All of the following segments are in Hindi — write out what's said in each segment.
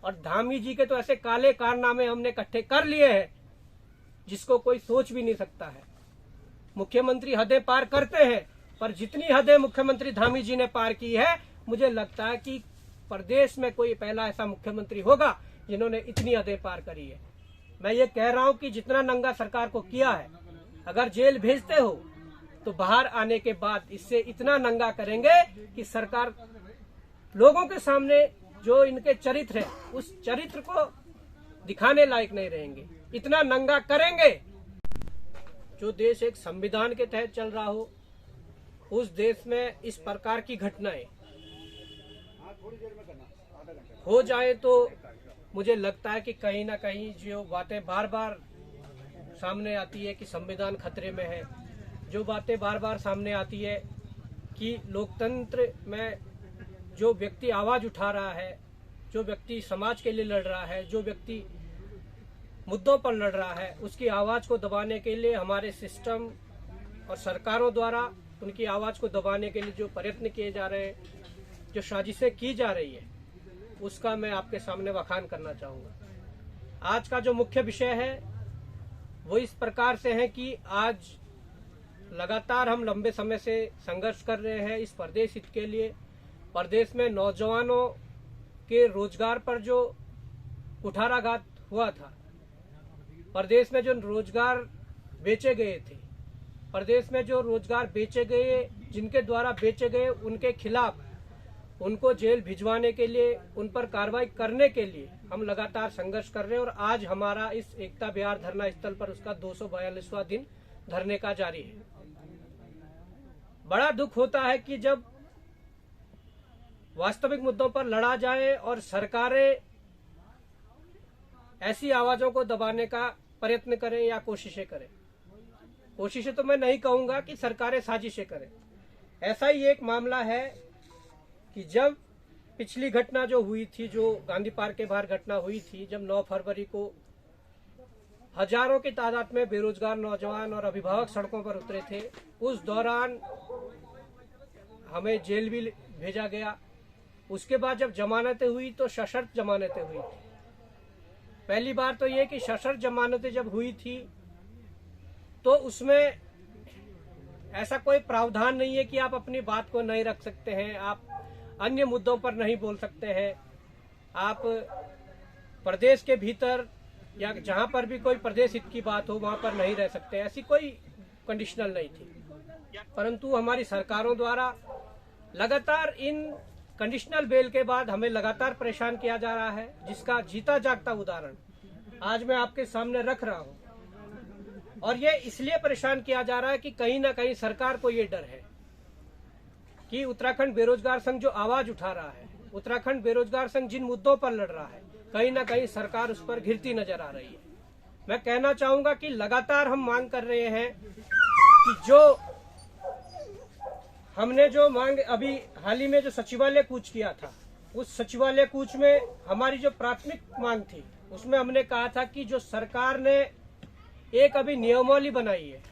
और धामी जी के तो ऐसे काले कारनामे हमने इकट्ठे कर लिए हैं जिसको कोई सोच भी नहीं सकता है। मुख्यमंत्री हदें पार करते हैं, पर जितनी हदें मुख्यमंत्री धामी जी ने पार की है, मुझे लगता है कि प्रदेश में कोई पहला ऐसा मुख्यमंत्री होगा जिन्होंने इतनी हदें पार करी है। मैं ये कह रहा हूं कि जितना नंगा सरकार को किया है, अगर जेल भेजते हो तो बाहर आने के बाद इससे इतना नंगा करेंगे कि सरकार लोगों के सामने जो इनके चरित्र है उस चरित्र को दिखाने लायक नहीं रहेंगे। इतना नंगा करेंगे। जो देश एक संविधान के तहत चल रहा हो, उस देश में इस प्रकार की घटनाएं हो जाए तो मुझे लगता है कि कहीं ना कहीं जो बातें बार बार सामने आती है कि संविधान खतरे में है, जो बातें बार बार सामने आती है कि लोकतंत्र में जो व्यक्ति आवाज उठा रहा है, जो व्यक्ति समाज के लिए लड़ रहा है, जो व्यक्ति मुद्दों पर लड़ रहा है, उसकी आवाज को दबाने के लिए हमारे सिस्टम और सरकारों द्वारा उनकी आवाज को दबाने के लिए जो प्रयत्न किए जा रहे हैं, जो साजिशें की जा रही है, उसका मैं आपके सामने बखान करना चाहूंगा। आज का जो मुख्य विषय है वो इस प्रकार से है कि आज लगातार हम लंबे समय से संघर्ष कर रहे हैं इस प्रदेश हित के लिए। प्रदेश में नौजवानों के रोजगार पर जो कुठाराघात हुआ था, प्रदेश में जो रोजगार बेचे गए थे, प्रदेश में जो रोजगार बेचे गए, जिनके द्वारा बेचे गए, उनके खिलाफ उनको जेल भिजवाने के लिए, उन पर कार्रवाई करने के लिए हम लगातार संघर्ष कर रहे हैं। और आज हमारा इस एकता विहार धरना स्थल पर उसका 242वां दिन धरने का जारी है। बड़ा दुख होता है कि जब वास्तविक मुद्दों पर लड़ा जाए और सरकारें ऐसी आवाजों को दबाने का प्रयत्न करें या कोशिशें करें। कोशिशें तो मैं नहीं कहूंगा कि सरकारें साजिशें करें। ऐसा ही एक मामला है कि जब पिछली घटना जो हुई थी, जो गांधी पार्क के बाहर घटना हुई थी, जब 9 फरवरी को हजारों की तादाद में बेरोजगार नौजवान और अभिभावक सड़कों पर उतरे थे, उस दौरान हमें जेल भी भेजा गया। उसके बाद जब जमानतें हुई तो सशर्त जमानतें हुई थी। पहली बार तो ये कि सशर्त जमानतें जब हुई थी तो उसमें ऐसा कोई प्रावधान नहीं है कि आप अपनी बात को नहीं रख सकते हैं, आप अन्य मुद्दों पर नहीं बोल सकते हैं, आप प्रदेश के भीतर या जहां पर भी कोई प्रदेश हित की बात हो वहां पर नहीं रह सकते। ऐसी कोई कंडीशनल नहीं थी, परंतु हमारी सरकारों द्वारा लगातार इन कंडीशनल बेल के बाद हमें लगातार परेशान किया जा रहा है, जिसका जीता जागता उदाहरण आज मैं आपके सामने रख रहा हूं। और ये इसलिए परेशान किया जा रहा है कि कहीं ना कहीं सरकार को ये डर है कि उत्तराखंड बेरोजगार संघ जो आवाज उठा रहा है, उत्तराखंड बेरोजगार संघ जिन मुद्दों पर लड़ रहा है, कहीं ना कहीं सरकार उस पर घिरती नजर आ रही है। मैं कहना चाहूंगा कि लगातार हम मांग कर रहे हैं कि जो हमने जो मांग अभी हाल ही में जो सचिवालय कूच किया था, उस सचिवालय कूच में हमारी जो प्राथमिक मांग थी उसमें हमने कहा था कि जो सरकार ने एक अभी नियमावली बनाई है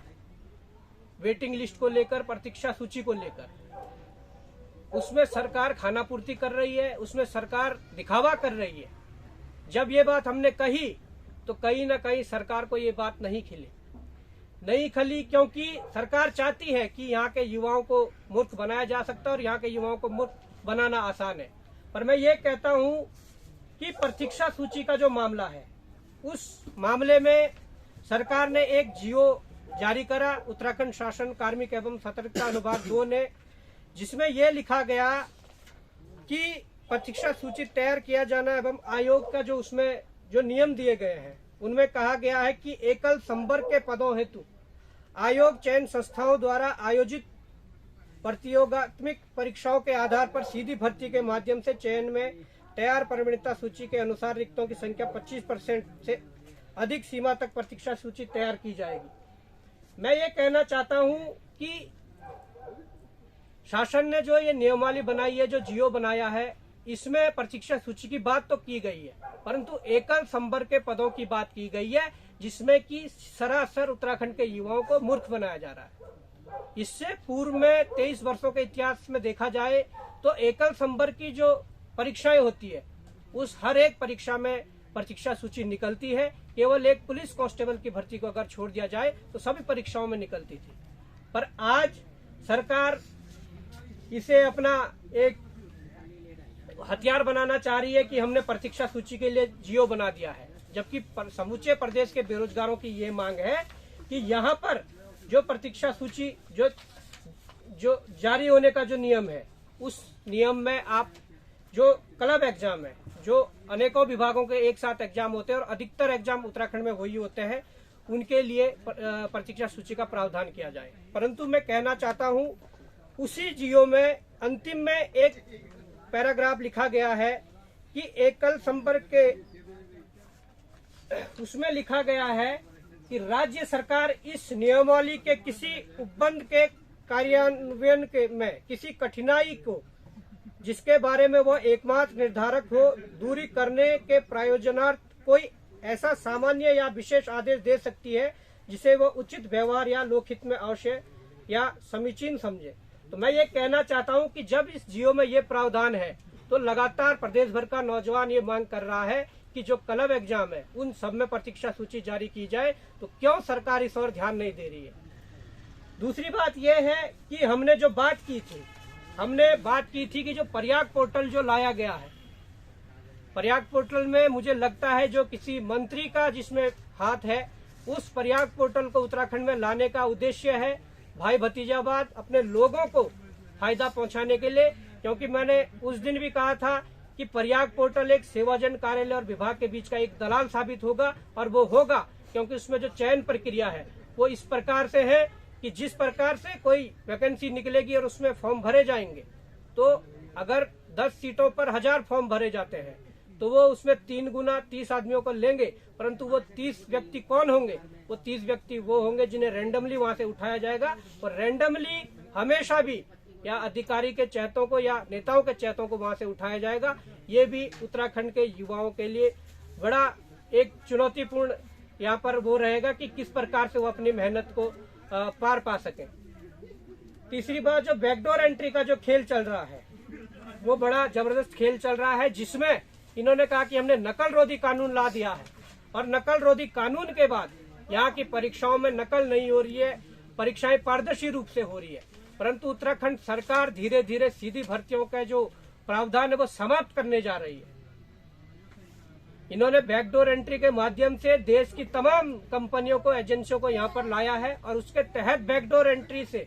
वेटिंग लिस्ट को लेकर, प्रतीक्षा सूची को लेकर, उसमें सरकार खानापूर्ति कर रही है, उसमें सरकार दिखावा कर रही है। जब ये बात हमने कही तो कहीं ना कहीं सरकार को ये बात नहीं खली, क्योंकि सरकार चाहती है कि यहाँ के युवाओं को मूर्ख बनाया जा सकता है और यहाँ के युवाओं को मूर्ख बनाना आसान है। पर मैं ये कहता हूँ कि प्रतीक्षा सूची का जो मामला है, उस मामले में सरकार ने एक जीओ जारी करा, उत्तराखंड शासन कार्मिक एवं सतर्कता अनुभाग 2 ने, जिसमें यह लिखा गया कि प्रतीक्षा सूची तैयार किया जाना एवं आयोग का जो उसमें जो नियम दिए गए हैं उनमें कहा गया है कि एकल संवर्ग के पदों हेतु आयोग चयन संस्थाओं द्वारा आयोजित प्रतियोगात्मक परीक्षाओं के आधार पर सीधी भर्ती के माध्यम से चयन में तैयार प्रवीणता सूची के अनुसार रिक्तों की संख्या 25% से अधिक सीमा तक प्रतीक्षा सूची तैयार की जाएगी। मैं ये कहना चाहता हूं कि शासन ने जो ये नियमावली बनाई है, जो जीओ बनाया है, इसमें प्रतीक्षा सूची की बात तो की गई है, परंतु एकल संवर्ग के पदों की बात की गई है, जिसमें कि सरासर उत्तराखंड के युवाओं को मूर्ख बनाया जा रहा है। इससे पूर्व में 23 वर्षों के इतिहास में देखा जाए तो एकल संवर्ग की जो परीक्षाएं होती है उस हर एक परीक्षा में प्रतीक्षा सूची निकलती है। केवल एक पुलिस कांस्टेबल की भर्ती को अगर छोड़ दिया जाए तो सभी परीक्षाओं में निकलती थी। पर आज सरकार इसे अपना एक हथियार बनाना चाह रही है कि हमने प्रतीक्षा सूची के लिए जियो बना दिया है, जबकि समूचे प्रदेश के बेरोजगारों की ये मांग है कि यहाँ पर जो प्रतीक्षा सूची जो जारी होने का जो नियम है, उस नियम में आप जो क्लब एग्जाम है, जो अनेकों विभागों के एक साथ एग्जाम होते हैं और अधिकतर एग्जाम उत्तराखंड में वही होते हैं, उनके लिए प्रतीक्षा सूची का प्रावधान किया जाए। परंतु मैं कहना चाहता हूं, उसी जियो में अंतिम में एक पैराग्राफ लिखा गया है कि एकल संपर्क के उसमें लिखा गया है कि राज्य सरकार इस नियमावली के किसी उपबंध के कार्यान्वयन में किसी कठिनाई को जिसके बारे में वह एकमात्र निर्धारक हो दूरी करने के प्रयोजनार्थ कोई ऐसा सामान्य या विशेष आदेश दे सकती है जिसे वह उचित व्यवहार या लोकहित में आवश्यक या समीचीन समझे। तो मैं ये कहना चाहता हूं कि जब इस जियो में ये प्रावधान है तो लगातार प्रदेश भर का नौजवान ये मांग कर रहा है कि जो क्लब एग्जाम है उन सब में प्रतीक्षा सूची जारी की जाए, तो क्यों सरकार इस ओर ध्यान नहीं दे रही है। दूसरी बात यह है कि हमने बात की थी कि जो प्रयाग पोर्टल जो लाया गया है, प्रयाग पोर्टल में मुझे लगता है जो किसी मंत्री का जिसमें हाथ है, उस प्रयाग पोर्टल को उत्तराखंड में लाने का उद्देश्य है भाई भतीजावाद अपने लोगों को फायदा पहुंचाने के लिए। क्योंकि मैंने उस दिन भी कहा था कि प्रयाग पोर्टल एक सेवाजन कार्यालय और विभाग के बीच का एक दलाल साबित होगा, और वो होगा क्योंकि उसमें जो चयन प्रक्रिया है वो इस प्रकार से है कि जिस प्रकार से कोई वैकेंसी निकलेगी और उसमें फॉर्म भरे जाएंगे, तो अगर 10 सीटों पर 1000 फॉर्म भरे जाते हैं तो वो उसमें 3 गुना 30 आदमियों को लेंगे, परंतु वो 30 व्यक्ति कौन होंगे? वो 30 व्यक्ति वो होंगे जिन्हें रैंडमली वहां से उठाया जाएगा, और रैंडमली हमेशा भी या अधिकारी के चहेतों को या नेताओं के चहेतों को वहां से उठाया जाएगा। ये भी उत्तराखंड के युवाओं के लिए बड़ा एक चुनौतीपूर्ण यहाँ पर वो रहेगा कि किस प्रकार से वो अपनी मेहनत को पार पा सके। तीसरी बात, जो बैकडोर एंट्री का जो खेल चल रहा है वो बड़ा जबरदस्त खेल चल रहा है, जिसमें इन्होंने कहा कि हमने नकल रोधी कानून ला दिया है, और नकल रोधी कानून के बाद यहाँ की परीक्षाओं में नकल नहीं हो रही है, परीक्षाएं पारदर्शी रूप से हो रही है। परंतु उत्तराखंड सरकार धीरे धीरे सीधी भर्तियों का जो प्रावधान है वो समाप्त करने जा रही है। इन्होंने बैकडोर एंट्री के माध्यम से देश की तमाम कंपनियों को, एजेंसियों को यहाँ पर लाया है, और उसके तहत बैकडोर एंट्री से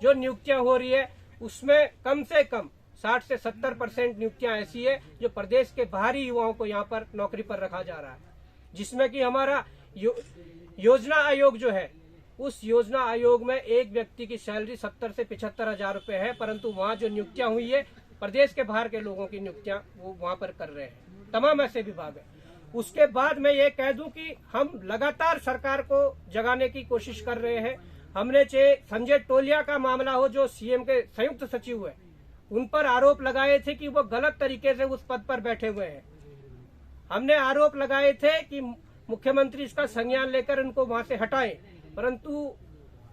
जो नियुक्तियां हो रही है उसमें कम से कम 60 से 70% नियुक्तियां ऐसी है जो प्रदेश के बाहरी युवाओं को यहाँ पर नौकरी पर रखा जा रहा है, जिसमें कि हमारा योजना आयोग जो है, उस योजना आयोग में एक व्यक्ति की सैलरी 70 से 75 हजार रुपए है, परंतु वहाँ जो नियुक्तियां हुई है प्रदेश के बाहर के लोगों की नियुक्तियां वो वहाँ पर कर रहे हैं। तमाम ऐसे विभाग है। उसके बाद मैं ये कह दूं कि हम लगातार सरकार को जगाने की कोशिश कर रहे हैं। हमने चाहे संजय टोलिया का मामला हो, जो सीएम के संयुक्त सचिव है, उन पर आरोप लगाए थे कि वो गलत तरीके से उस पद पर बैठे हुए हैं। हमने आरोप लगाए थे कि मुख्यमंत्री इसका संज्ञान लेकर उनको वहां से हटाएं, परंतु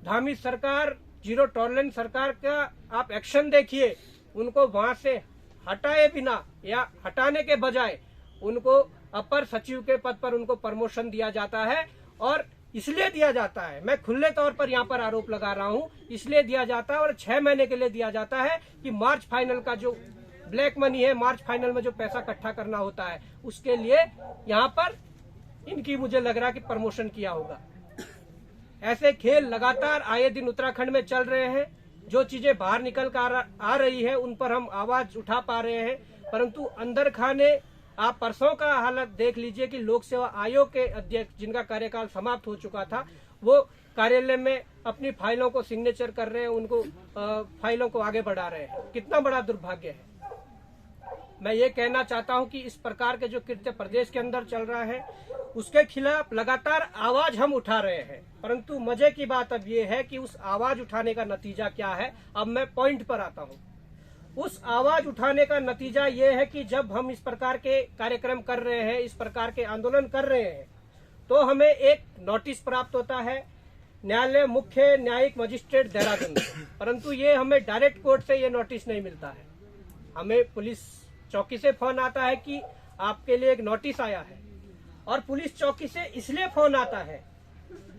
धामी सरकार, जीरो टॉलरेंस सरकार का आप एक्शन देखिए। उनको वहां से हटाए बिना या हटाने के बजाय उनको अपर सचिव के पद पर उनको प्रमोशन दिया जाता है, और इसलिए दिया जाता है, मैं खुले तौर पर यहाँ पर आरोप लगा रहा हूँ, इसलिए दिया जाता है और 6 महीने के लिए दिया जाता है कि मार्च फाइनल का जो ब्लैक मनी है, मार्च फाइनल में जो पैसा इकट्ठा करना होता है, उसके लिए यहाँ पर इनकी मुझे लग रहा है कि प्रमोशन किया होगा। ऐसे खेल लगातार आए दिन उत्तराखंड में चल रहे हैं। जो चीजें बाहर निकल कर आ रही है उन पर हम आवाज उठा पा रहे हैं, परंतु अंदर खाने आप परसों का हालत देख लीजिए कि लोक सेवा आयोग के अध्यक्ष, जिनका कार्यकाल समाप्त हो चुका था, वो कार्यालय में अपनी फाइलों को सिग्नेचर कर रहे हैं, उनको फाइलों को आगे बढ़ा रहे हैं। कितना बड़ा दुर्भाग्य है। मैं ये कहना चाहता हूं कि इस प्रकार के जो कृत्य प्रदेश के अंदर चल रहा है उसके खिलाफ लगातार आवाज हम उठा रहे हैं, परंतु मजे की बात अब ये है कि उस आवाज उठाने का नतीजा क्या है। अब मैं पॉइंट पर आता हूं। उस आवाज उठाने का नतीजा ये है कि जब हम इस प्रकार के कार्यक्रम कर रहे हैं, इस प्रकार के आंदोलन कर रहे हैं, तो हमें एक नोटिस प्राप्त होता है न्यायालय मुख्य न्यायिक मजिस्ट्रेट देहरादून, परंतु ये हमें डायरेक्ट कोर्ट से ये नोटिस नहीं मिलता है। हमें पुलिस चौकी से फोन आता है कि आपके लिए एक नोटिस आया है और पुलिस चौकी से इसलिए फोन आता है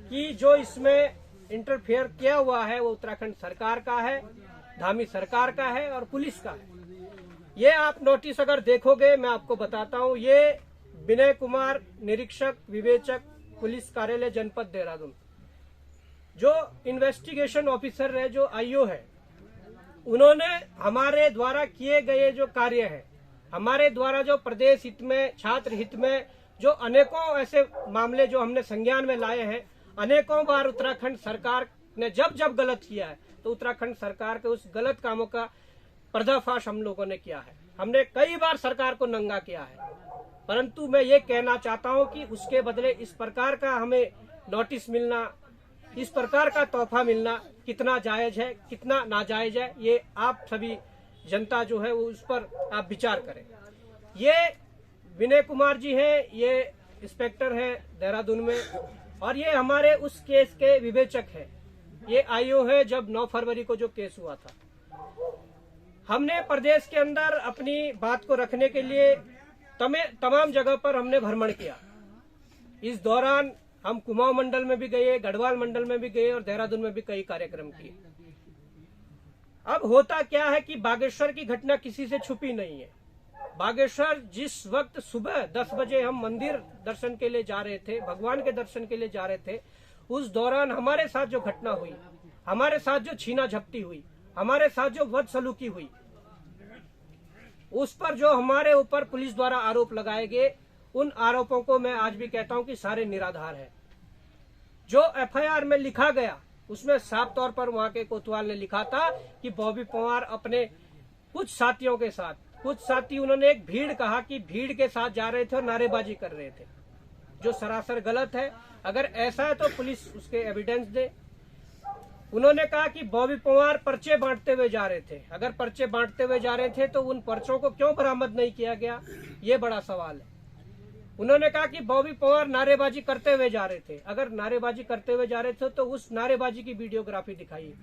कि जो इसमें इंटरफेयर किया हुआ है वो उत्तराखंड सरकार का है, धामी सरकार का है और पुलिस का है। ये आप नोटिस अगर देखोगे, मैं आपको बताता हूँ, ये विनय कुमार, निरीक्षक विवेचक, पुलिस कार्यालय जनपद देहरादून, जो इन्वेस्टिगेशन ऑफिसर है, जो आईओ है, उन्होंने हमारे द्वारा किए गए जो कार्य है, हमारे द्वारा जो प्रदेश हित में, छात्र हित में जो अनेकों ऐसे मामले जो हमने संज्ञान में लाए हैं, अनेकों बार उत्तराखंड सरकार ने जब जब गलत किया है तो उत्तराखंड सरकार के उस गलत कामों का पर्दाफाश हम लोगों ने किया है। हमने कई बार सरकार को नंगा किया है, परंतु मैं ये कहना चाहता हूं कि उसके बदले इस प्रकार का हमें नोटिस मिलना, इस प्रकार का तोहफा मिलना कितना जायज है, कितना नाजायज है, ये आप सभी जनता जो है वो उस पर आप विचार करें। ये विनय कुमार जी हैं, ये इंस्पेक्टर हैं देहरादून में, और ये हमारे उस केस के विवेचक हैं। ये आईओ है जब 9 फरवरी को जो केस हुआ था। हमने प्रदेश के अंदर अपनी बात को रखने के लिए तमाम जगह पर हमने भ्रमण किया। इस दौरान हम कुमाऊं मंडल में भी गए, गढ़वाल मंडल में भी गए और देहरादून में भी कई कार्यक्रम किए। अब होता क्या है कि बागेश्वर की घटना किसी से छुपी नहीं है। बागेश्वर जिस वक्त सुबह 10 बजे हम मंदिर दर्शन के लिए जा रहे थे, भगवान के दर्शन के लिए जा रहे थे, उस दौरान हमारे साथ जो घटना हुई, हमारे साथ जो छीना झपटी हुई, हमारे साथ जो बदसलूकी हुई, उस पर जो हमारे ऊपर पुलिस द्वारा आरोप लगाए गए, उन आरोपों को मैं आज भी कहता हूं कि सारे निराधार है। जो एफआईआर में लिखा गया उसमें साफ तौर पर वहां के कोतवाल ने लिखा था कि बॉबी पवार अपने कुछ साथियों के साथ, कुछ साथी, उन्होंने एक भीड़ कहा कि भीड़ के साथ जा रहे थे और नारेबाजी कर रहे थे, जो सरासर गलत है। अगर ऐसा है तो पुलिस उसके एविडेंस दे। उन्होंने कहा कि बॉबी पवार पर्चे बांटते हुए जा रहे थे। अगर पर्चे बांटते हुए जा रहे थे तो उन पर्चों को क्यों बरामद नहीं किया गया, ये बड़ा सवाल है। उन्होंने कहा कि बॉबी पवार नारेबाजी करते हुए जा रहे थे। अगर नारेबाजी करते हुए जा रहे थे तो उस नारेबाजी की वीडियोग्राफी दिखाइए।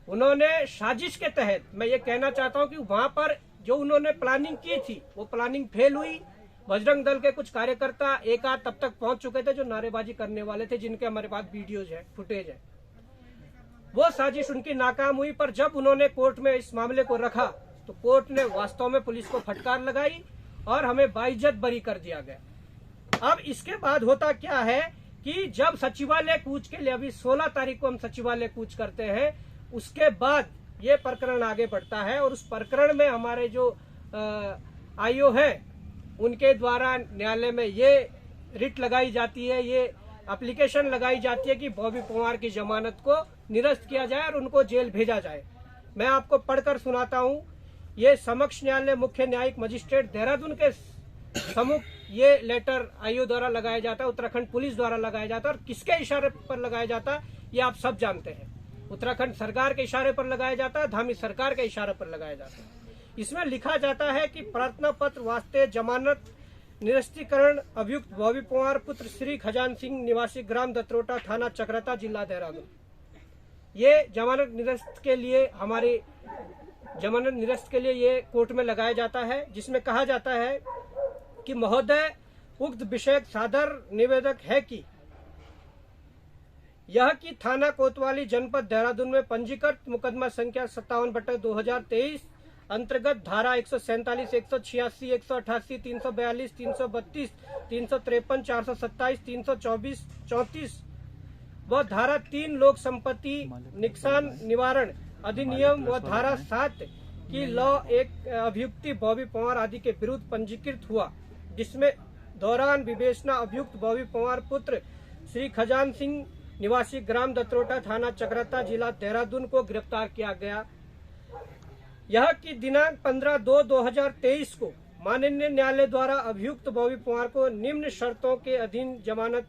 उन्होंने साजिश के तहत, मैं ये कहना चाहता हूं कि वहां पर जो उन्होंने प्लानिंग की थी वो प्लानिंग फेल हुई। बजरंग दल के कुछ कार्यकर्ता एक आध तब तक पहुंच चुके थे जो नारेबाजी करने वाले थे, जिनके हमारे पास वीडियोज है, फुटेज है। वो साजिश उनकी नाकाम हुई, पर जब उन्होंने कोर्ट में इस मामले को रखा तो कोर्ट ने वास्तव में पुलिस को फटकार लगाई और हमें बाइज्जत बरी कर दिया गया। अब इसके बाद होता क्या है कि जब सचिवालय कूच के लिए, अभी 16 तारीख को हम सचिवालय कूच करते हैं, उसके बाद ये प्रकरण आगे बढ़ता है और उस प्रकरण में हमारे जो आईओ है उनके द्वारा न्यायालय में ये रिट लगाई जाती है, ये एप्लीकेशन लगाई जाती है कि बॉबी पवार की जमानत को निरस्त किया जाए और उनको जेल भेजा जाए। मैं आपको पढ़कर सुनाता हूं। ये समक्ष न्यायालय मुख्य न्यायिक मजिस्ट्रेट देहरादून के सम्मुख ये लेटर आईओ द्वारा लगाया जाता है, उत्तराखंड पुलिस द्वारा लगाया जाता है। और किसके इशारे पर लगाया जाता है ये आप सब जानते हैं। उत्तराखंड सरकार के इशारे पर लगाया जाता है, धामी सरकार के इशारे पर लगाया जाता है। इसमें लिखा जाता है कि प्रार्थना पत्र वास्ते जमानत निरस्तीकरण अभियुक्त बॉबी पवार पुत्र श्री खजान सिंह निवासी ग्राम दत्रोटा थाना चक्रता जिला देहरादून। ये जमानत निरस्त के लिए, हमारी जमानत निरस्त के लिए ये कोर्ट में लगाया जाता है, जिसमें कहा जाता है कि महोदय उक्त विषय सादर निवेदक है कि यह कि थाना कोतवाली जनपद देहरादून में पंजीकृत मुकदमा संख्या 57/2023 अंतर्गत धारा 147, 186, 188, 342, 332, 353, 427, 324, 34 व धारा 3 लोक संपत्ति नुकसान निवारण अधिनियम व धारा 7 की लॉ एक अभियुक्ति बॉबी पवार आदि के विरुद्ध पंजीकृत हुआ, जिसमें दौरान विवेचना अभियुक्त बॉबी पवार पुत्र श्री खजान सिंह निवासी ग्राम दत्रोटा थाना चक्रता जिला देहरादून को गिरफ्तार किया गया। यह की दिनांक 15/2/2023 को माननीय न्यायालय द्वारा अभियुक्त बॉबी पवार को निम्न शर्तों के अधीन जमानत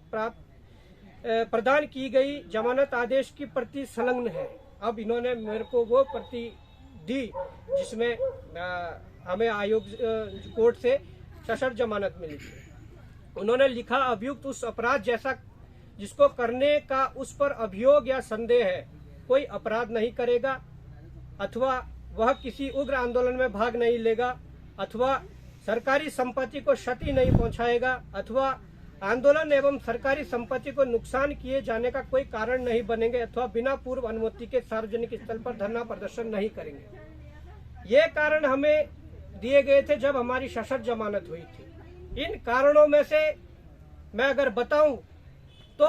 प्रदान की गई। जमानत आदेश की प्रति संलग्न है। अब इन्होंने मेरे को वो प्रति दी जिसमें हमें आयोग कोर्ट से सशर्त जमानत मिली थी। उन्होंने लिखा अभियुक्त उस अपराध जैसा जिसको करने का उस पर अभियोग या संदेह है कोई अपराध नहीं करेगा, अथवा वह किसी उग्र आंदोलन में भाग नहीं लेगा, अथवा सरकारी संपत्ति को क्षति नहीं पहुंचाएगा अथवा आंदोलन एवं सरकारी संपत्ति को नुकसान किए जाने का कोई कारण नहीं बनेंगे अथवा बिना पूर्व अनुमति के सार्वजनिक स्थल पर धरना प्रदर्शन नहीं करेंगे। ये कारण हमें दिए गए थे जब हमारी सशर्त जमानत हुई थी। इन कारणों में से मैं अगर बताऊं तो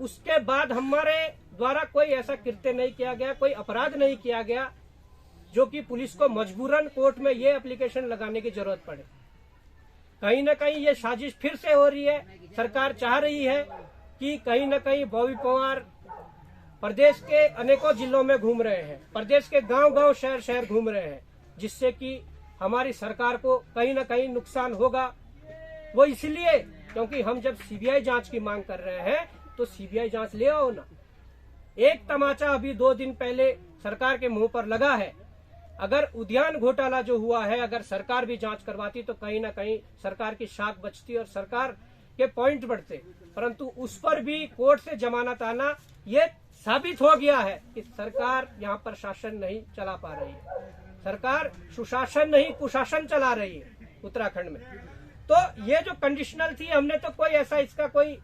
उसके बाद हमारे द्वारा कोई ऐसा कृत्य नहीं किया गया, कोई अपराध नहीं किया गया जो कि पुलिस को मजबूरन कोर्ट में ये एप्लीकेशन लगाने की जरूरत पड़े। कहीं न कहीं ये साजिश फिर से हो रही है। सरकार चाह रही है कि कहीं न कहीं बॉबी पवार प्रदेश के अनेकों जिलों में घूम रहे हैं, प्रदेश के गांव-गांव शहर घूम रहे हैं, जिससे कि हमारी सरकार को कहीं न कहीं नुकसान होगा। वो इसलिए क्योंकि हम जब सीबीआई जांच की मांग कर रहे हैं तो सीबीआई जांच ले आओ ना। एक तमाचा अभी 2 दिन पहले सरकार के मुंह पर लगा है। अगर उद्यान घोटाला जो हुआ है, अगर सरकार भी जांच करवाती तो कहीं ना कहीं सरकार की शाख बचती और सरकार के पॉइंट बढ़ते, परंतु उस पर भी कोर्ट से जमानत आना ये साबित हो गया है कि सरकार यहाँ पर शासन नहीं चला पा रही है। सरकार सुशासन नहीं कुशासन चला रही है उत्तराखंड में। तो ये जो कंडीशनल थी, हमने तो कोई ऐसा इसका कोई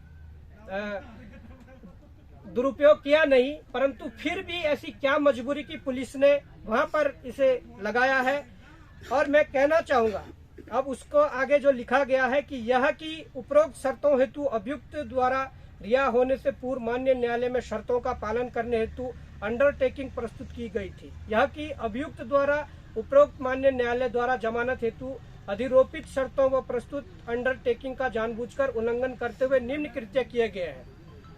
दुरुपयोग किया नहीं, परंतु फिर भी ऐसी क्या मजबूरी की पुलिस ने वहां पर इसे लगाया है। और मैं कहना चाहूंगा, अब उसको आगे जो लिखा गया है कि यह की उपरोक्त शर्तों हेतु अभियुक्त द्वारा रिहा होने से पूर्व मान्य न्यायालय में शर्तों का पालन करने हेतु अंडरटेकिंग प्रस्तुत की गई थी। यह की अभियुक्त द्वारा उपरोक्त मान्य न्यायालय द्वारा जमानत हेतु अधिरोपित शर्तों व प्रस्तुत अंडरटेकिंग का जानबूझकर उल्लंघन करते हुए निम्न कृत्य किए गए हैं।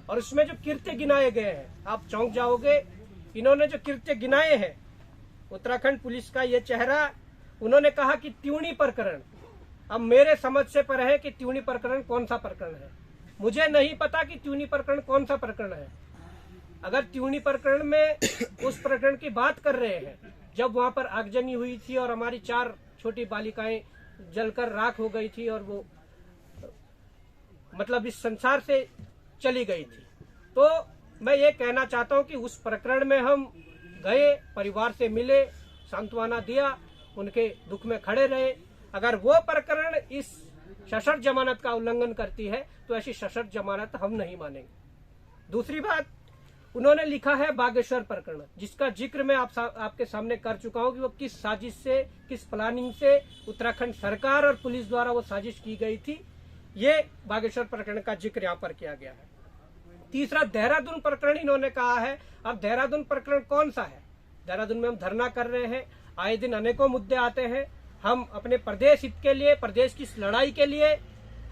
और उसमें जो कृत्य गिनाए गए हैं, आप चौंक जाओगे। इन्होंने जो कृत्य गिनाए हैं, उत्तराखंड पुलिस का ये चेहरा, उन्होंने कहा कि त्यूणी प्रकरण। अब मेरे समझ से पर है कि त्यूणी प्रकरण कौन सा प्रकरण है। मुझे नहीं पता कि त्यूणी प्रकरण कौन सा प्रकरण है। अगर त्यूणी प्रकरण में उस प्रकरण की बात कर रहे हैं जब वहां पर आगजनी हुई थी और हमारी 4 छोटी बालिकाएं जलकर राख हो गई थी और वो मतलब इस संसार से चली गई थी, तो मैं ये कहना चाहता हूं कि उस प्रकरण में हम गए, परिवार से मिले, सांत्वना दिया, उनके दुख में खड़े रहे। अगर वो प्रकरण इस सशर्त जमानत का उल्लंघन करती है तो ऐसी सशर्त जमानत हम नहीं मानेंगे। दूसरी बात, उन्होंने लिखा है बागेश्वर प्रकरण, जिसका जिक्र मैं आपके सामने कर चुका हूं कि वो किस साजिश से, किस प्लानिंग से उत्तराखंड सरकार और पुलिस द्वारा वो साजिश की गई थी। ये बागेश्वर प्रकरण का जिक्र यहाँ पर किया गया है। तीसरा, देहरादून प्रकरण इन्होंने कहा है। अब देहरादून प्रकरण कौन सा है? देहरादून में हम धरना कर रहे हैं, आए दिन अनेकों मुद्दे आते हैं। हम अपने प्रदेश हित के लिए, प्रदेश की लड़ाई के लिए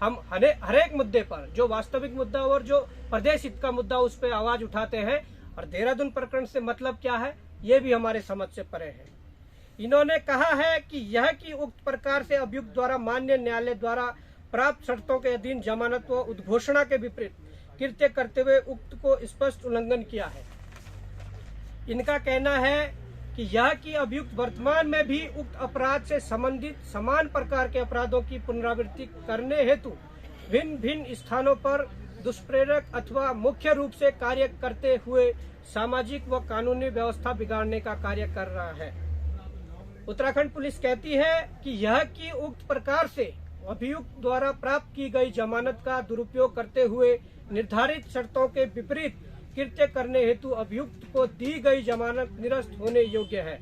हम हर एक मुद्दे पर, जो वास्तविक मुद्दा और जो प्रदेश हित का मुद्दा, उस पर आवाज उठाते हैं। और देहरादून प्रकरण से मतलब क्या है, ये भी हमारे समझ से परे है। इन्होंने कहा है कि यह कि उक्त प्रकार से अभियुक्त द्वारा मान्य न्यायालय द्वारा प्राप्त शर्तों के अधीन जमानत व उद्घोषणा के विपरीत कृत्य करते हुए उक्त को स्पष्ट उल्लंघन किया है। इनका कहना है कि यह कि अभियुक्त वर्तमान में भी उक्त अपराध से संबंधित समान प्रकार के अपराधों की पुनरावृत्ति करने हेतु भिन्न भिन्न स्थानों पर दुष्प्रेरक अथवा मुख्य रूप से कार्य करते हुए सामाजिक व कानूनी व्यवस्था बिगाड़ने का कार्य कर रहा है। उत्तराखंड पुलिस कहती है कि यह कि उक्त प्रकार से अभियुक्त द्वारा प्राप्त की गई जमानत का दुरुपयोग करते हुए निर्धारित शर्तों के विपरीत कृत्य करने हेतु अभियुक्त को दी गई जमानत निरस्त होने योग्य है।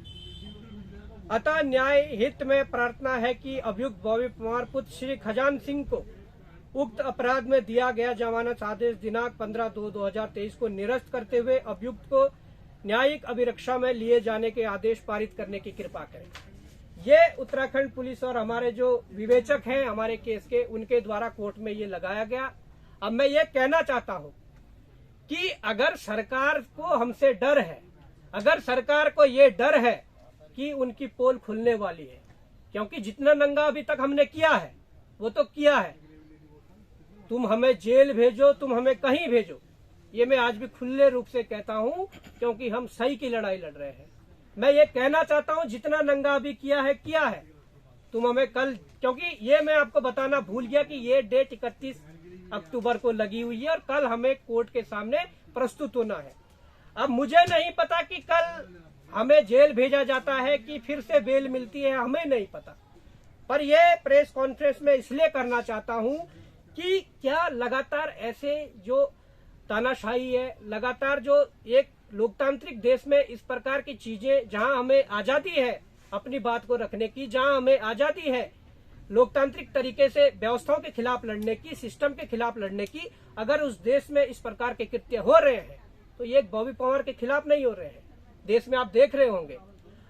अतः न्याय हित में प्रार्थना है कि अभियुक्त बॉबी पवार पुत्र श्री खजान सिंह को उक्त अपराध में दिया गया जमानत आदेश दिनांक 15/2/2023 को निरस्त करते हुए अभियुक्त को न्यायिक अभिरक्षा में लिए जाने के आदेश पारित करने की कृपा करें। ये उत्तराखंड पुलिस और हमारे जो विवेचक हैं हमारे केस के, उनके द्वारा कोर्ट में ये लगाया गया। अब मैं ये कहना चाहता हूं कि अगर सरकार को हमसे डर है, अगर सरकार को ये डर है कि उनकी पोल खुलने वाली है, क्योंकि जितना नंगा अभी तक हमने किया है वो तो किया है, तुम हमें जेल भेजो, तुम हमें कहीं भेजो, ये मैं आज भी खुले रूप से कहता हूं, क्योंकि हम सही की लड़ाई लड़ रहे हैं। मैं ये कहना चाहता हूं जितना नंगा अभी किया है, तुम हमें कल, क्योंकि ये मैं आपको बताना भूल गया कि ये डेट 31 अक्टूबर को लगी हुई है और कल हमें कोर्ट के सामने प्रस्तुत होना है। अब मुझे नहीं पता कि कल हमें जेल भेजा जाता है कि फिर से बेल मिलती है, हमें नहीं पता, पर यह प्रेस कॉन्फ्रेंस में इसलिए करना चाहता हूं कि क्या लगातार ऐसे जो तानाशाही है, लगातार जो एक लोकतांत्रिक देश में इस प्रकार की चीजें, जहां हमें आजादी है अपनी बात को रखने की, जहां हमें आजादी है लोकतांत्रिक तरीके से व्यवस्थाओं के खिलाफ लड़ने की, सिस्टम के खिलाफ लड़ने की, अगर उस देश में इस प्रकार के कृत्य हो रहे हैं तो ये बॉबी पवार के खिलाफ नहीं हो रहे हैं। देश में आप देख रहे होंगे,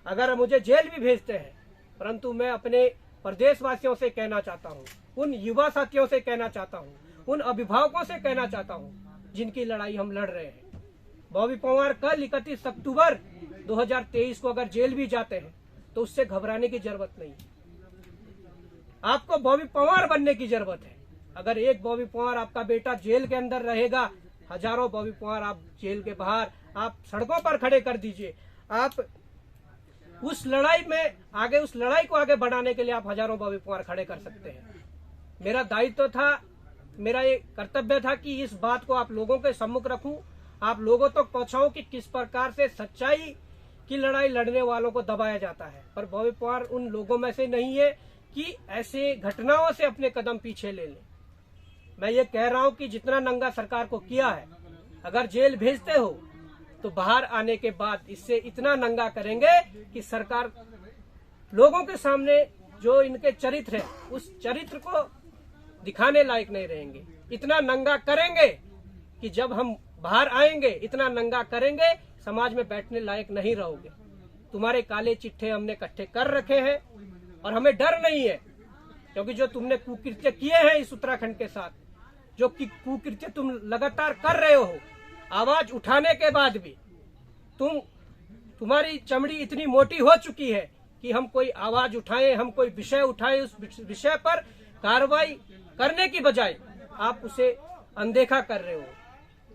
अगर मुझे जेल भी भेजते हैं, परंतु मैं अपने प्रदेशवासियों से कहना चाहता हूँ, उन युवा साथियों से कहना चाहता हूँ, उन अभिभावकों से कहना चाहता हूँ जिनकी लड़ाई हम लड़ रहे हैं। बॉबी पवार कल 31 अक्टूबर 2023 को अगर जेल भी जाते हैं तो उससे घबराने की जरूरत नहीं। आपको बॉबी पवार बनने की जरूरत है। अगर एक बॉबी पवार आपका बेटा जेल के अंदर रहेगा, हजारों बॉबी पवार आप जेल के बाहर, आप सड़कों पर खड़े कर दीजिए। आप उस लड़ाई में आगे, उस लड़ाई को आगे बढ़ाने के लिए आप हजारों बॉबी पवार खड़े कर सकते हैं। मेरा दायित्व था, मेरा ये कर्तव्य था कि इस बात को आप लोगों के सम्मुख रखूं, आप लोगों तक पहुंचाऊं कि किस प्रकार से सच्चाई की लड़ाई लड़ने वालों को दबाया जाता है। पर बॉबी पवार उन लोगों में से नहीं है कि ऐसे घटनाओं से अपने कदम पीछे ले लें। मैं ये कह रहा हूं कि जितना नंगा सरकार को किया है, अगर जेल भेजते हो तो बाहर आने के बाद इससे इतना नंगा करेंगे कि सरकार लोगों के सामने जो इनके चरित्र है, उस चरित्र को दिखाने लायक नहीं रहेंगे। इतना नंगा करेंगे कि जब हम बाहर आएंगे, इतना नंगा करेंगे, समाज में बैठने लायक नहीं रहोगे। तुम्हारे काले चिट्ठे हमने इकट्ठे कर रखे हैं और हमें डर नहीं है, क्योंकि जो तुमने कुकृत्य किए हैं इस उत्तराखंड के साथ, जो कुकृत्य तुम लगातार कर रहे हो, आवाज उठाने के बाद भी तुम्हारी चमड़ी इतनी मोटी हो चुकी है कि हम कोई आवाज उठाएं, हम कोई विषय उठाएं, उस विषय पर कार्रवाई करने की बजाय आप उसे अनदेखा कर रहे हो।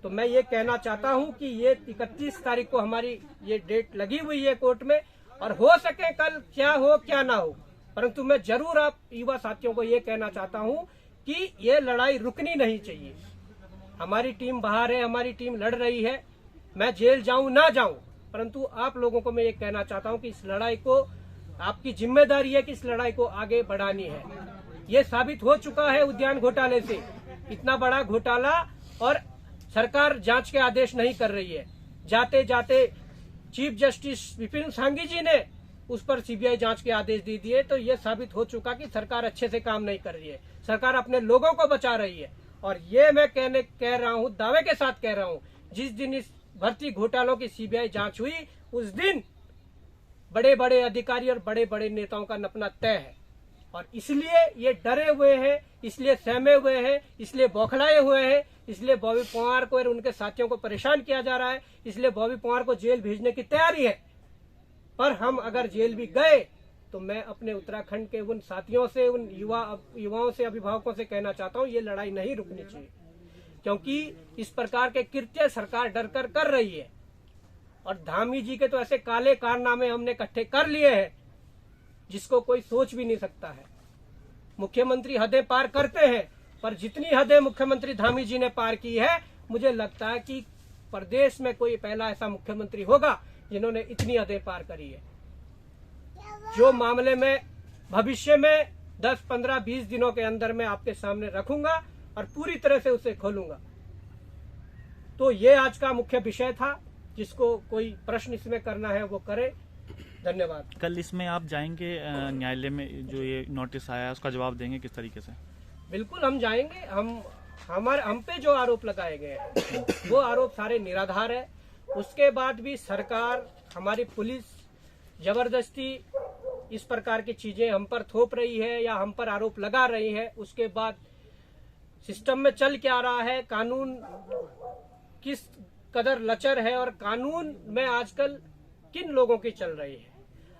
तो मैं ये कहना चाहता हूं कि ये 31 तारीख को हमारी ये डेट लगी हुई है कोर्ट में, और हो सके कल क्या हो क्या ना हो, परंतु मैं जरूर आप युवा साथियों को ये कहना चाहता हूं कि ये लड़ाई रुकनी नहीं चाहिए। हमारी टीम बाहर है, हमारी टीम लड़ रही है, मैं जेल जाऊं ना जाऊं, परंतु आप लोगों को मैं ये कहना चाहता हूं कि इस लड़ाई को, आपकी जिम्मेदारी है कि इस लड़ाई को आगे बढ़ानी है। ये साबित हो चुका है उद्यान घोटाले से, इतना बड़ा घोटाला, और सरकार जांच के आदेश नहीं कर रही है। जाते जाते चीफ जस्टिस विपिन सांघी जी ने उस पर सीबीआई जांच के आदेश दे दिए। तो ये साबित हो चुका कि सरकार अच्छे से काम नहीं कर रही है, सरकार अपने लोगों को बचा रही है। और ये मैं कह रहा हूं, दावे के साथ कह रहा हूं, जिस दिन इस भर्ती घोटालों की सीबीआई जांच हुई, उस दिन बड़े बड़े अधिकारी और बड़े बड़े नेताओं का नपना तय है। और इसलिए ये डरे हुए हैं, इसलिए सहमे हुए हैं, इसलिए बौखलाए हुए हैं, इसलिए बॉबी पवार को और उनके साथियों को परेशान किया जा रहा है, इसलिए बॉबी पवार को जेल भेजने की तैयारी है। पर हम अगर जेल भी गए तो मैं अपने उत्तराखंड के उन साथियों से, उन युवाओं से, अभिभावकों से कहना चाहता हूं, ये लड़ाई नहीं रुकनी चाहिए, क्योंकि इस प्रकार के कृत्य सरकार डर कर रही है। और धामी जी के तो ऐसे काले कारनामे हमने इकट्ठे कर लिए हैं जिसको कोई सोच भी नहीं सकता है। मुख्यमंत्री हदें पार करते हैं, पर जितनी हदें मुख्यमंत्री धामी जी ने पार की है, मुझे लगता है कि प्रदेश में कोई पहला ऐसा मुख्यमंत्री होगा जिन्होंने इतनी हदें पार करी है। जो मामले में भविष्य में 10, 15, 20 दिनों के अंदर मैं आपके सामने रखूंगा और पूरी तरह से उसे खोलूंगा। तो ये आज का मुख्य विषय था। जिसको कोई प्रश्न इसमें करना है वो करे। धन्यवाद। कल इसमें आप जाएंगे न्यायालय में, जो ये नोटिस आया है उसका जवाब देंगे किस तरीके से? बिल्कुल हम जाएंगे। हम पे जो आरोप लगाए गए हैं वो आरोप सारे निराधार है। उसके बाद भी सरकार, हमारी पुलिस जबरदस्ती इस प्रकार की चीजें हम पर थोप रही है या हम पर आरोप लगा रही है। उसके बाद सिस्टम में चल क्या रहा है, कानून किस कदर लचर है और कानून में आजकल किन लोगों की चल रही है,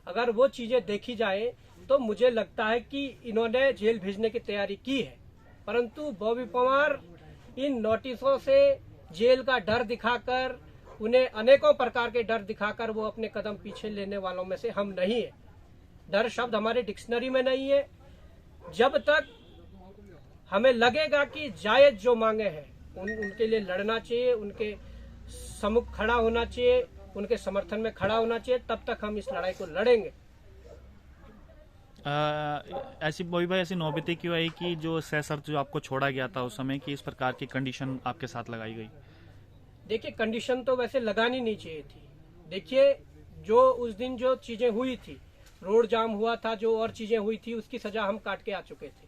अगर वो चीजें देखी जाए तो मुझे लगता है कि इन्होंने जेल भेजने की तैयारी की है। परंतु बॉबी पवार इन नोटिसों से, जेल का डर दिखाकर, उन्हें अनेकों प्रकार के डर दिखाकर वो अपने कदम पीछे लेने वालों में से हम नहीं है। डर शब्द हमारे डिक्शनरी में नहीं है। जब तक हमें लगेगा कि जायज जो मांगे हैं उनके लिए लड़ना चाहिए, उनके सम्मुख खड़ा होना चाहिए, उनके समर्थन में खड़ा होना चाहिए, तब तक हम इस लड़ाई को लड़ेंगे। ऐसी बॉबी भाई ऐसी नौबतें क्यों आई कि जो सह शर्त जो आपको छोड़ा गया था उस समय की इस प्रकार की कंडीशन आपके साथ लगाई गई? देखिए, कंडीशन तो वैसे लगानी नहीं चाहिए थी। देखिए, जो उस दिन जो चीजें हुई थी, रोड जाम हुआ था, जो और चीजें हुई थी, उसकी सजा हम काट के आ चुके थे।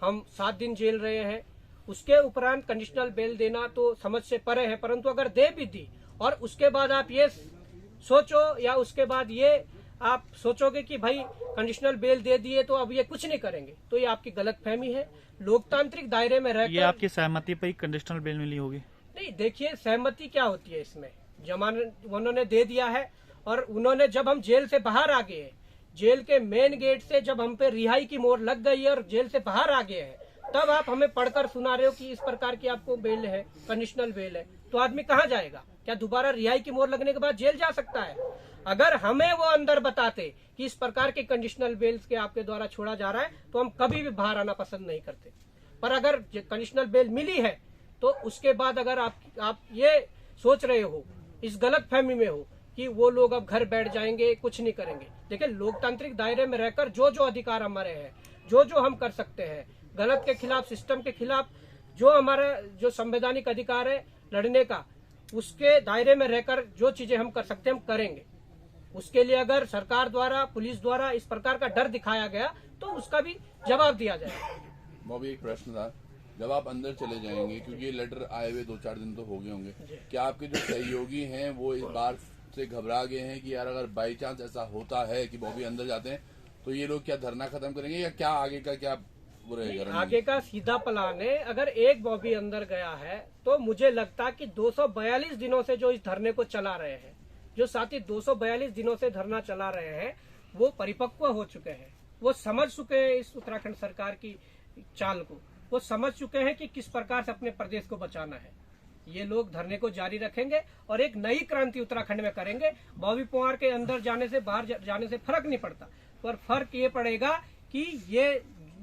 हम 7 दिन जेल रहे हैं। उसके उपरांत कंडीशनल बेल देना तो समझ से परे है, परंतु अगर दे भी दी और उसके बाद आप ये सोचो या उसके बाद ये आप सोचोगे कि भाई कंडीशनल बेल दे दिए तो अब ये कुछ नहीं करेंगे, तो ये आपकी गलतफहमी है। लोकतांत्रिक दायरे में रहकर ये आपकी सहमति पर ही कंडीशनल बेल मिली होगी? नहीं, देखिए, सहमति क्या होती है इसमें, जमानत उन्होंने दे दिया है और उन्होंने जब हम जेल से बाहर आ गए, जेल के मेन गेट से जब हम पे रिहाई की मोहर लग गई है और जेल से बाहर आ गए हैं, तब आप हमें पढ़कर सुना रहे हो कि इस प्रकार की आपको बेल है, कंडीशनल बेल है, तो आदमी कहाँ जाएगा? क्या दोबारा रिहाई की मोहर लगने के बाद जेल जा सकता है? अगर हमें वो अंदर बताते कि इस प्रकार के कंडीशनल बेल के आपके द्वारा छोड़ा जा रहा है, तो हम कभी भी बाहर आना पसंद नहीं करते। पर अगर कंडीशनल बेल मिली है तो उसके बाद अगर आप ये सोच रहे हो, इस गलत फहमी में हो कि वो लोग अब घर बैठ जाएंगे, कुछ नहीं करेंगे। देखिए, लोकतांत्रिक दायरे में रहकर जो जो अधिकार हमारे हैं, जो जो हम कर सकते हैं, गलत के खिलाफ, सिस्टम के खिलाफ जो हमारा जो संवैधानिक अधिकार है लड़ने का, उसके दायरे में रहकर जो चीजें हम कर सकते हैं हम करेंगे। उसके लिए अगर सरकार द्वारा, पुलिस द्वारा इस प्रकार का डर दिखाया गया तो उसका भी जवाब दिया जाएगा। बॉबी, एक प्रश्न था, जब आप अंदर चले जाएंगे, क्योंकि ये लेटर आए हुए 2-4 दिन तो हो गए होंगे, क्या आपके जो सहयोगी हैं वो इस बार से घबरा गए हैं कि यार अगर बाई चांस ऐसा होता है कि बॉबी अंदर जाते हैं तो ये लोग क्या धरना खत्म करेंगे या क्या आगे का क्या वो रहेगा? आगे का सीधा प्लान है, अगर एक बॉबी अंदर गया है तो मुझे लगता कि 242 दिनों से जो इस धरने को चला रहे हैं, जो साथी 242 दिनों से धरना चला रहे हैं, वो परिपक्व हो चुके हैं, वो समझ चुके हैं इस उत्तराखंड सरकार की चाल को, वो समझ चुके हैं कि किस प्रकार से अपने प्रदेश को बचाना है। ये लोग धरने को जारी रखेंगे और एक नई क्रांति उत्तराखंड में करेंगे। बॉबी पवार के अंदर जाने से, बाहर जाने से फर्क नहीं पड़ता, पर फर्क ये पड़ेगा कि ये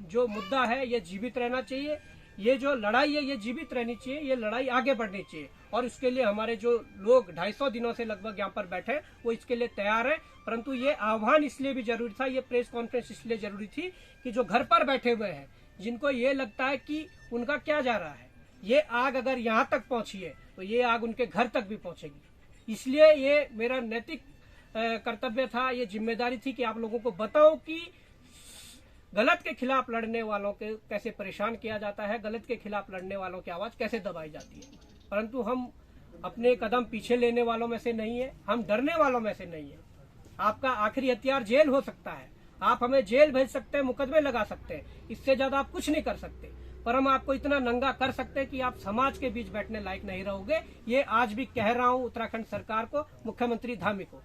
जो मुद्दा है ये जीवित रहना चाहिए, ये जो लड़ाई है ये जीवित रहनी चाहिए, ये लड़ाई आगे बढ़नी चाहिए। और उसके लिए हमारे जो लोग 250 दिनों से लगभग यहाँ पर बैठे वो इसके लिए तैयार है। परंतु ये आह्वान इसलिए भी जरूरी था, ये प्रेस कॉन्फ्रेंस इसलिए जरूरी थी कि जो घर पर बैठे हुए हैं, जिनको ये लगता है कि उनका क्या जा रहा है, ये आग अगर यहाँ तक पहुंची है तो ये आग उनके घर तक भी पहुंचेगी। इसलिए ये मेरा नैतिक कर्तव्य था, ये जिम्मेदारी थी कि आप लोगों को बताऊं कि गलत के खिलाफ लड़ने वालों के कैसे परेशान किया जाता है, गलत के खिलाफ लड़ने वालों की आवाज कैसे दबाई जाती है। परंतु हम अपने कदम पीछे लेने वालों में से नहीं है, हम डरने वालों में से नहीं है। आपका आखिरी हथियार जेल हो सकता है, आप हमें जेल भेज सकते हैं, मुकदमे लगा सकते हैं, इससे ज्यादा आप कुछ नहीं कर सकते, पर हम आपको इतना नंगा कर सकते हैं कि आप समाज के बीच बैठने लायक नहीं रहोगे। ये आज भी कह रहा हूँ उत्तराखंड सरकार को, मुख्यमंत्री धामी को।